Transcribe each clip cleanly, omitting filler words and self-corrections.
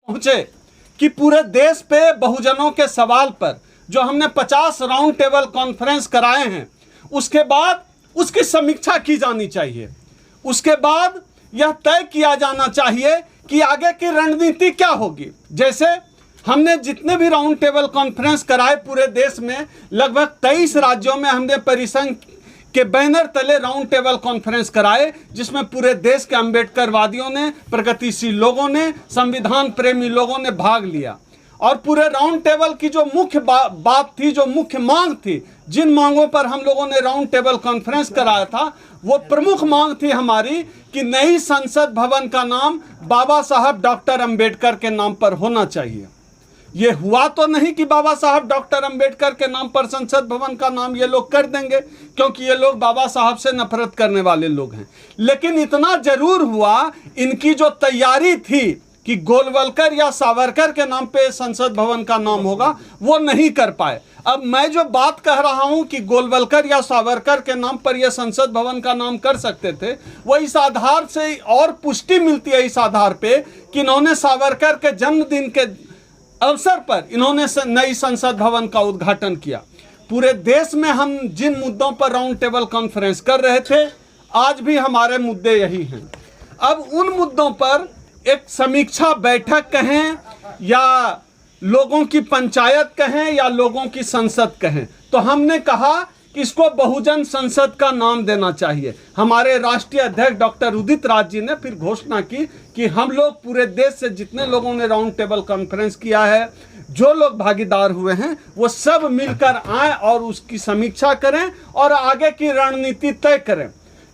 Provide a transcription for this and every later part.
पहुंचे कि पूरे देश पे बहुजनों के सवाल पर जो हमने 50 राउंड टेबल कॉन्फ्रेंस कराए हैं, उसके बाद उसकी समीक्षा की जानी चाहिए। उसके बाद यह तय किया जाना चाहिए कि आगे की रणनीति क्या होगी। जैसे हमने जितने भी राउंड टेबल कॉन्फ्रेंस कराए पूरे देश में, लगभग 23 राज्यों में हमने परिसंघ के बैनर तले राउंड टेबल कॉन्फ्रेंस कराए, जिसमें पूरे देश के अम्बेडकरवादियों ने, प्रगतिशील लोगों ने, संविधान प्रेमी लोगों ने भाग लिया। और पूरे राउंड टेबल की जो मुख्य बात थी, जो मुख्य मांग थी, जिन मांगों पर हम लोगों ने राउंड टेबल कॉन्फ्रेंस कराया था, वो प्रमुख मांग थी हमारी कि नई संसद भवन का नाम बाबा साहब डॉक्टर अंबेडकर के नाम पर होना चाहिए। ये हुआ तो नहीं कि बाबा साहब डॉक्टर अंबेडकर के नाम पर संसद भवन का नाम ये लोग कर देंगे, क्योंकि ये लोग बाबा साहब से नफरत करने वाले लोग हैं। लेकिन इतना जरूर हुआ, इनकी जो तैयारी थी कि गोलवलकर या सावरकर के नाम पे संसद भवन का नाम होगा, वो नहीं कर पाए। अब मैं जो बात कह रहा हूं कि गोलवलकर या सावरकर के नाम पर यह संसद भवन का नाम कर सकते थे, वो इस आधार से और पुष्टि मिलती है, इस आधार पे कि इन्होंने सावरकर के जन्मदिन के अवसर पर इन्होंने नई संसद भवन का उद्घाटन किया। पूरे देश में हम जिन मुद्दों पर राउंड टेबल कॉन्फ्रेंस कर रहे थे, आज भी हमारे मुद्दे यही हैं। अब उन मुद्दों पर एक समीक्षा बैठक कहें या लोगों की पंचायत कहें या लोगों की संसद कहें, तो हमने कहा कि इसको बहुजन संसद का नाम देना चाहिए। हमारे राष्ट्रीय अध्यक्ष डॉक्टर उदित राज जी ने फिर घोषणा की कि हम लोग पूरे देश से जितने लोगों ने राउंड टेबल कॉन्फ्रेंस किया है, जो लोग भागीदार हुए हैं, वो सब मिलकर आए और उसकी समीक्षा करें और आगे की रणनीति तय करें।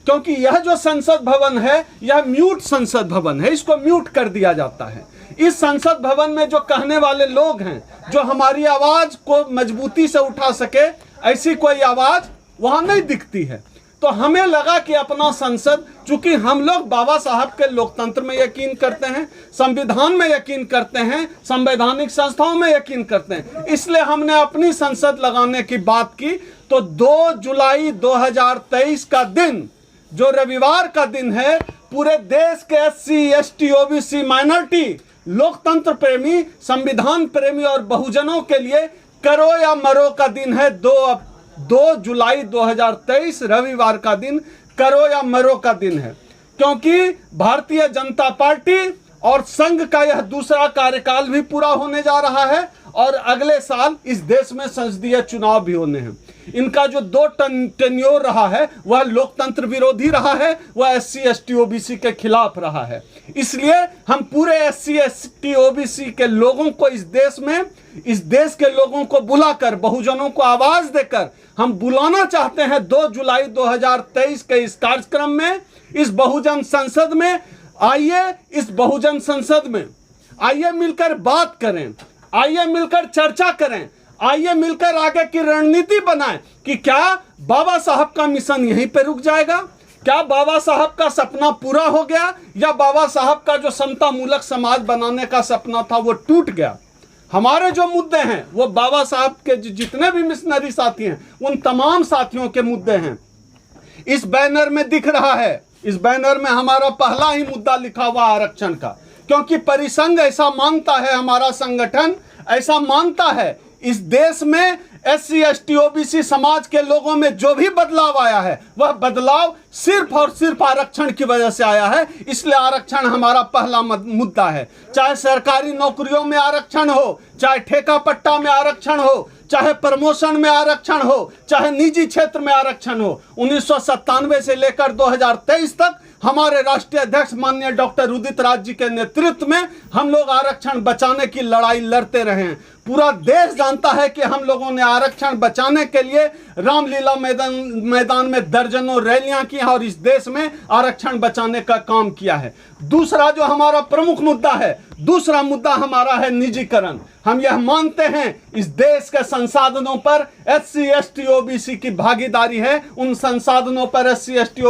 क्योंकि यह जो संसद भवन है, यह म्यूट संसद भवन है, इसको म्यूट कर दिया जाता है। इस संसद भवन में जो कहने वाले लोग हैं, जो हमारी आवाज को मजबूती से उठा सके, ऐसी कोई आवाज वहां नहीं दिखती है। तो हमें लगा कि अपना संसद, चूंकि हम लोग बाबा साहब के लोकतंत्र में यकीन करते हैं, संविधान में यकीन करते हैं, संवैधानिक संस्थाओं में यकीन करते हैं, इसलिए हमने अपनी संसद लगाने की बात की। तो 2 जुलाई 2023 का दिन, जो रविवार का दिन है, पूरे देश के SC, ST, OBC, माइनॉरिटी, लोकतंत्र प्रेमी, संविधान प्रेमी और बहुजनों के लिए करो या मरो का दिन है। 2 जुलाई 2023 रविवार का दिन करो या मरो का दिन है, क्योंकि भारतीय जनता पार्टी और संघ का यह दूसरा कार्यकाल भी पूरा होने जा रहा है और अगले साल इस देश में संसदीय चुनाव भी होने हैं। इनका जो 2 टेन्योर रहा है, वह लोकतंत्र विरोधी रहा है, वह SC, ST, OBC के खिलाफ रहा है। इसलिए हम पूरे SC, ST, OBC के लोगों को इस देश में, इस देश के लोगों को बुलाकर, बहुजनों को आवाज देकर हम बुलाना चाहते हैं 2 जुलाई 2023 के इस कार्यक्रम में, इस बहुजन संसद में। आइए इस बहुजन संसद में आइए मिलकर बात करें, आइए मिलकर चर्चा करें, आइए मिलकर आगे की रणनीति बनाएं कि क्या बाबा साहब का मिशन यहीं पे रुक जाएगा, क्या बाबा साहब का सपना पूरा हो गया, या बाबा साहब का जो समता मूलक समाज बनाने का सपना था वो टूट गया। हमारे जो मुद्दे हैं वो बाबा साहब के जितने भी मिशनरी साथी हैं, उन तमाम साथियों के मुद्दे हैं। इस बैनर में दिख रहा है, इस बैनर में हमारा पहला ही मुद्दा लिखा हुआ आरक्षण का, क्योंकि परिसंघ ऐसा मानता है, हमारा संगठन ऐसा मानता है, इस देश में SC, ST, OBC समाज के लोगों में जो भी बदलाव आया है, वह बदलाव सिर्फ और सिर्फ आरक्षण की वजह से आया है। इसलिए आरक्षण हमारा पहला मुद्दा है। चाहे सरकारी नौकरियों में आरक्षण हो, चाहे ठेका पट्टा में आरक्षण हो, चाहे प्रमोशन में आरक्षण हो, चाहे निजी क्षेत्र में आरक्षण हो। 1997 से लेकर 2023 तक हमारे राष्ट्रीय अध्यक्ष माननीय डॉक्टर उदित राज जी के नेतृत्व में हम लोग आरक्षण बचाने की लड़ाई लड़ते रहे हैं। पूरा देश जानता है कि हम लोगों ने आरक्षण बचाने के लिए रामलीला मैदान में दर्जनों रैलियां की और इस देश में आरक्षण बचाने का काम किया है। दूसरा जो हमारा प्रमुख मुद्दा है, दूसरा मुद्दा हमारा है निजीकरण। हम यह मानते हैं इस देश के संसाधनों पर SC, ST, OBC की भागीदारी है, उन संसाधनों पर SC, ST,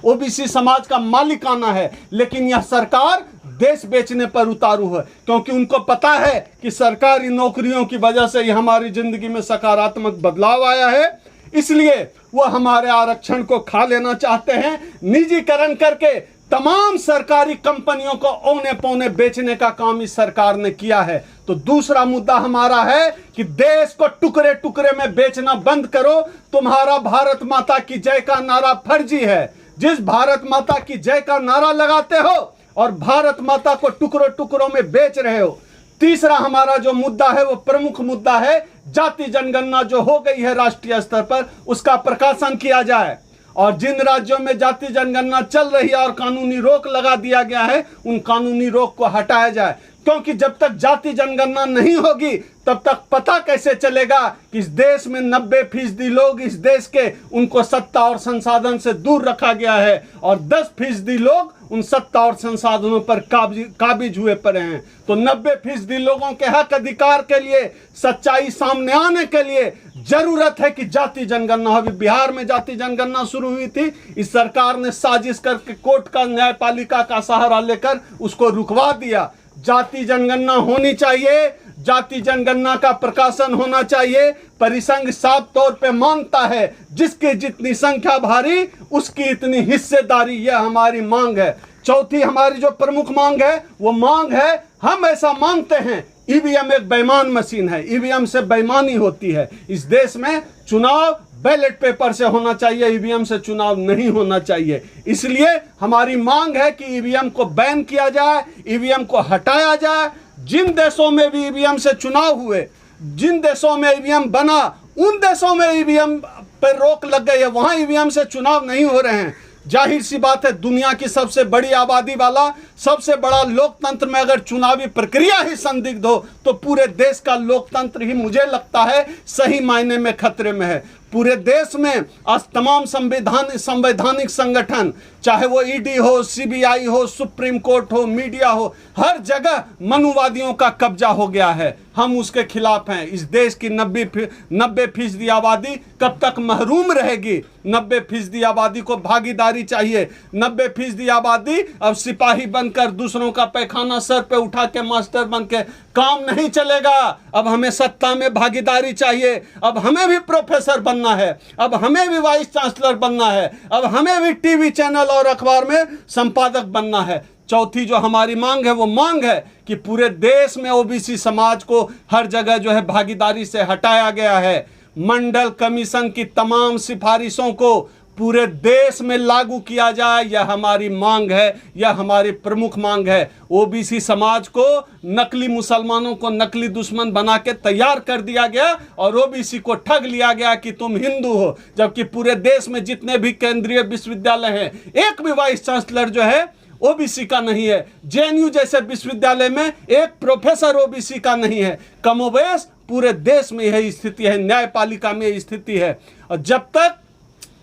OBC समाज का मालिकाना है। लेकिन यह सरकार देश बेचने पर उतारू है, क्योंकि उनको पता है कि सरकारी नौकरियों की वजह से ही हमारी जिंदगी में सकारात्मक बदलाव आया है। इसलिए वो हमारे आरक्षण को खा लेना चाहते हैं, निजीकरण करके तमाम सरकारी कंपनियों को औने पौने बेचने का काम इस सरकार ने किया है। तो दूसरा मुद्दा हमारा है कि देश को टुकड़े टुकड़े में बेचना बंद करो। तुम्हारा भारत माता की जय का नारा फर्जी है। जिस भारत माता की जय का नारा लगाते हो और भारत माता को टुकड़ों टुकड़ों में बेच रहे हो। तीसरा हमारा जो मुद्दा है वो प्रमुख मुद्दा है, जाति जनगणना जो हो गई है राष्ट्रीय स्तर पर, उसका प्रकाशन किया जाए और जिन राज्यों में जाति जनगणना चल रही है और कानूनी रोक लगा दिया गया है, उन कानूनी रोक को हटाया जाए। क्योंकि जब तक जाति जनगणना नहीं होगी तब तक पता कैसे चलेगा कि इस देश में 90% लोग इस देश के उनको सत्ता और संसाधन से दूर रखा गया है और 10% लोग उन सत्ता और संसाधनों पर काबिज हुए पड़े हैं। तो 90% लोगों के हक अधिकार के लिए, सच्चाई सामने आने के लिए जरूरत है कि जाति जनगणना। अभी बिहार में जाति जनगणना शुरू हुई थी, इस सरकार ने साजिश करके कोर्ट का, न्यायपालिका का सहारा लेकर उसको रुकवा दिया। जाति जनगणना होनी चाहिए, जाति जनगणना का प्रकाशन होना चाहिए। परिसंघ साफ तौर पे मानता है जिसकी जितनी संख्या भारी उसकी इतनी हिस्सेदारी, यह हमारी मांग है। चौथी हमारी जो प्रमुख मांग है वो मांग है, हम ऐसा मानते हैं ईवीएम एक बेईमान मशीन है, ईवीएम से बेईमानी होती है। इस देश में चुनाव बैलेट पेपर से होना चाहिए, ईवीएम से चुनाव नहीं होना चाहिए। इसलिए हमारी मांग है कि ईवीएम को बैन किया जाए, ईवीएम को हटाया जाए। जिन देशों में भी ईवीएम से चुनाव हुए, जिन देशों में ईवीएम बना, उन देशों में ईवीएम पर रोक लग गई है, वहां ईवीएम से चुनाव नहीं हो रहे हैं। जाहिर सी बात है, दुनिया की सबसे बड़ी आबादी वाला, सबसे बड़ा लोकतंत्र में अगर चुनावी प्रक्रिया ही संदिग्ध हो तो पूरे देश का लोकतंत्र ही मुझे लगता है सही मायने में खतरे में है। पूरे देश में आज तमाम संवैधानिक संगठन, चाहे वो ईडी हो, सीबीआई हो, सुप्रीम कोर्ट हो, मीडिया हो, हर जगह मनुवादियों का कब्जा हो गया है। हम उसके खिलाफ हैं। इस देश की 90% आबादी कब तक महरूम रहेगी? 90% आबादी को भागीदारी चाहिए। 90% आबादी अब सिपाही बनकर दूसरों का पैखाना सर पे उठा के मास्टर बन के काम नहीं चलेगा। अब हमें सत्ता में भागीदारी चाहिए। अब हमें भी प्रोफेसर बनना है, अब हमें भी वाइस चांसलर बनना है, अब हमें भी टीवी चैनल और अखबार में संपादक बनना है। चौथी जो हमारी मांग है वो मांग है कि पूरे देश में ओबीसी समाज को हर जगह जो है भागीदारी से हटाया गया है। मंडल कमीशन की तमाम सिफारिशों को पूरे देश में लागू किया जाए, यह हमारी मांग है, यह हमारी प्रमुख मांग है। ओबीसी समाज को नकली मुसलमानों को नकली दुश्मन बना के तैयार कर दिया गया और ओबीसी को ठग लिया गया कि तुम हिंदू हो, जबकि पूरे देश में जितने भी केंद्रीय विश्वविद्यालय हैं, एक भी वाइस चांसलर जो है ओबीसी का नहीं है। जेएनयू जैसे विश्वविद्यालय में एक प्रोफेसर ओबीसी का नहीं है। कमोबेश पूरे देश में यही स्थिति है, न्यायपालिका में यही स्थिति है। और जब तक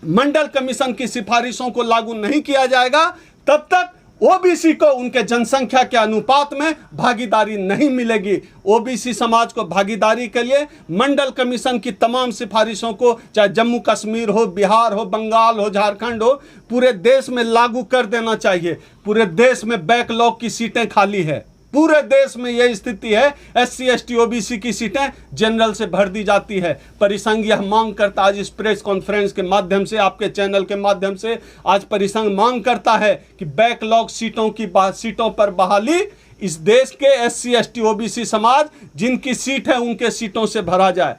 मंडल कमीशन की सिफारिशों को लागू नहीं किया जाएगा तब तक ओबीसी को उनके जनसंख्या के अनुपात में भागीदारी नहीं मिलेगी। ओबीसी समाज को भागीदारी के लिए मंडल कमीशन की तमाम सिफारिशों को, चाहे जम्मू कश्मीर हो, बिहार हो, बंगाल हो, झारखंड हो, पूरे देश में लागू कर देना चाहिए। पूरे देश में बैकलॉग की सीटें खाली है, पूरे देश में यह स्थिति है। एससी एसटी ओबीसी की सीटें जनरल से भर दी जाती है। परिसंघ यह मांग करता, आज इस प्रेस कॉन्फ्रेंस के माध्यम से, आपके चैनल के माध्यम से आज परिसंघ मांग करता है कि बैकलॉग सीटों पर बहाली इस देश के एससी एसटी ओबीसी समाज जिनकी सीट है उनके सीटों से भरा जाए।